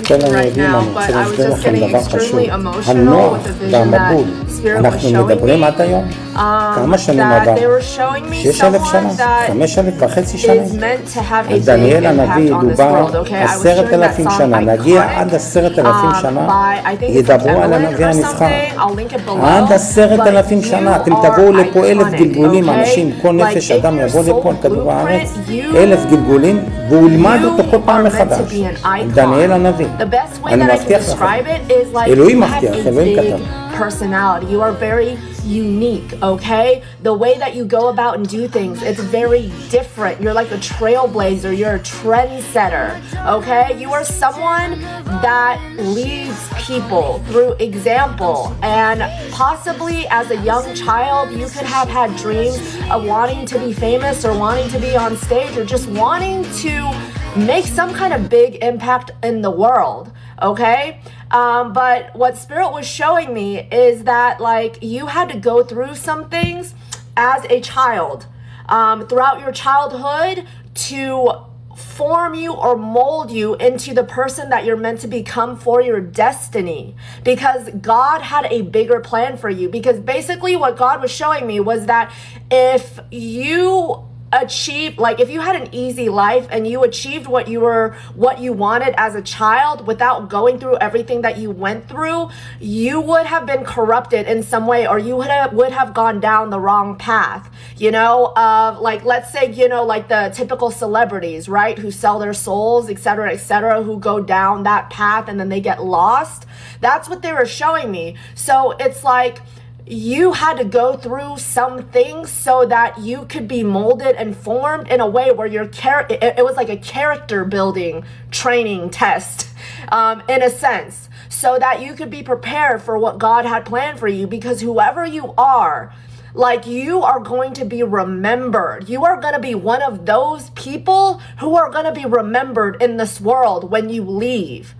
כן, אני יודעים, אני רוצה להסביר לכם דבר פשוט. הנוער והמבול, אנחנו מדברים עד היום. כמה שנים עבר? 6,000 שנה? 5,500 שנים? על דניאל הנביא דובר 10,000 שנה. נגיע עד 10,000 שנה, ידברו על הנביא הנבחר. עד 10,000 שנה. אתם תבואו לפה 1,000 גלגולים, אנשים, כל נפש אדם יבוא לפה על כדור הארץ, 1,000 גלגולים, והוא ילמד אותו כל פעם מחדש. דניאל הנביא. אני מבטיח לכם. אלוהים מבטיח, אלוהים כתב. Personality. You are very unique, okay? The way that you go about and do things, it's very different. You're like a trailblazer, you're a trendsetter, okay? You are someone that leads people through example, and possibly as a young child, you could have had dreams of wanting to be famous or wanting to be on stage or just wanting to make some kind of big impact in the world, okay? But what Spirit was showing me is that like you had to go through some things as a child throughout your childhood to form you or mold you into the person that you're meant to become for your destiny, because God had a bigger plan for you. Because basically what God was showing me was that if you achieved, like if you had an easy life and you achieved what you wanted as a child without going through everything that you went through, you would have been corrupted in some way, or you would have gone down the wrong path, you know, like let's say, you know, like the typical celebrities, right, who sell their souls, etc., who go down that path and then they get lost. That's what they were showing me. So it's like you had to go through some things so that you could be molded and formed in a way where your it was like a character building training test, in a sense, so that you could be prepared for what God had planned for you. Because whoever you are, like, you are going to be remembered. You are going to be one of those people who are going to be remembered in this world when you leave.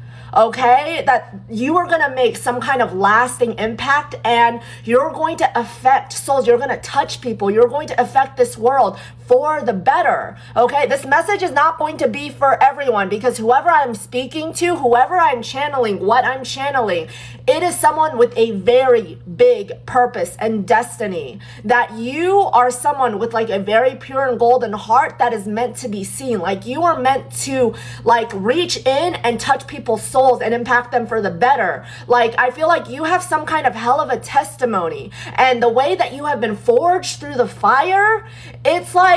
Okay, that you are going to make some kind of lasting impact, and you're going to affect souls. You're going to touch people. You're going to affect this world for the better. Okay, this message is not going to be for everyone, because whoever I'm speaking to, whoever I'm channeling, what I'm channeling, it is someone with a very big purpose and destiny. That you are someone with like a very pure and golden heart that is meant to be seen. Like you are meant to like reach in and touch people's souls and impact them for the better. Like I feel like you have some kind of hell of a testimony, and the way that you have been forged through the fire, it's like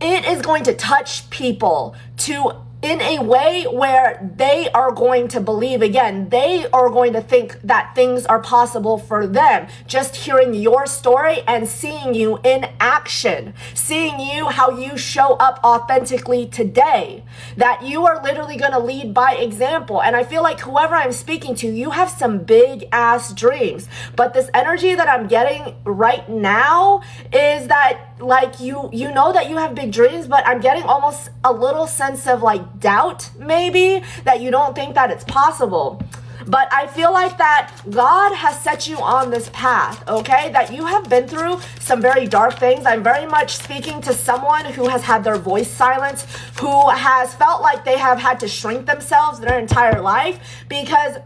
it is going to touch people to in a way where they are going to believe again. They are going to think that things are possible for them. Just hearing your story and seeing you in action, seeing you how you show up authentically today, that you are literally going to lead by example. And I feel like whoever I'm speaking to, you have some big ass dreams, but this energy that I'm getting right now is that like you know that you have big dreams, but I'm getting almost a little sense of like doubt, maybe, that you don't think that it's possible. But I feel like that God has set you on this path, okay? That you have been through some very dark things. I'm very much speaking to someone who has had their voice silenced, who has felt like they have had to shrink themselves their entire life, because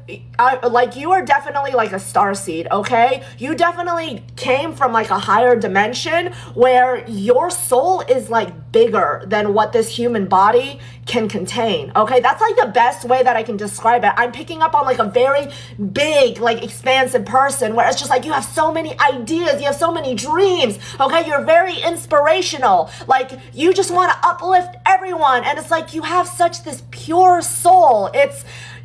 like you are definitely like a starseed, okay? You definitely came from like a higher dimension where your soul is like bigger than what this human body can contain, okay? That's like the best way that I can describe it. I'm picking up on like a very big, like expansive person where it's just like you have so many ideas, you have so many dreams, okay? You're very inspirational, like you just want to uplift everyone, and it's like you have such this pure soul.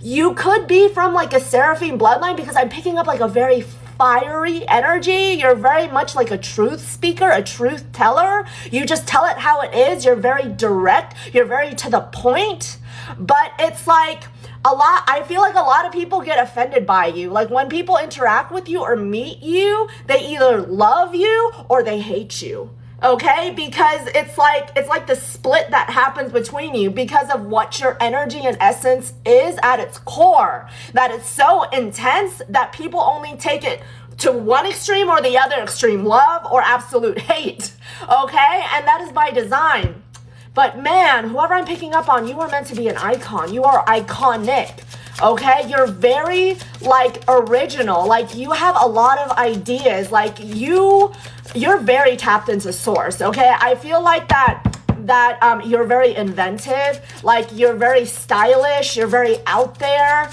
You could be from like a seraphim bloodline, because I'm picking up like a very fiery energy. You're very much like a truth speaker, a truth teller. You just tell it how it is. You're very direct. You're very to the point. But it's like I feel like a lot of people get offended by you. Like when people interact with you or meet you, they either love you or they hate you. Okay, because it's like the split that happens between you because of what your energy and essence is at its core. That it's so intense that people only take it to one extreme or the other extreme, love or absolute hate. Okay, and that is by design. But man, whoever I'm picking up on, you are meant to be an icon. You are iconic. Okay, you're very like original. Like you have a lot of ideas. Like you're very tapped into source. Okay, I feel like that you're very inventive. Like you're very stylish. You're very out there.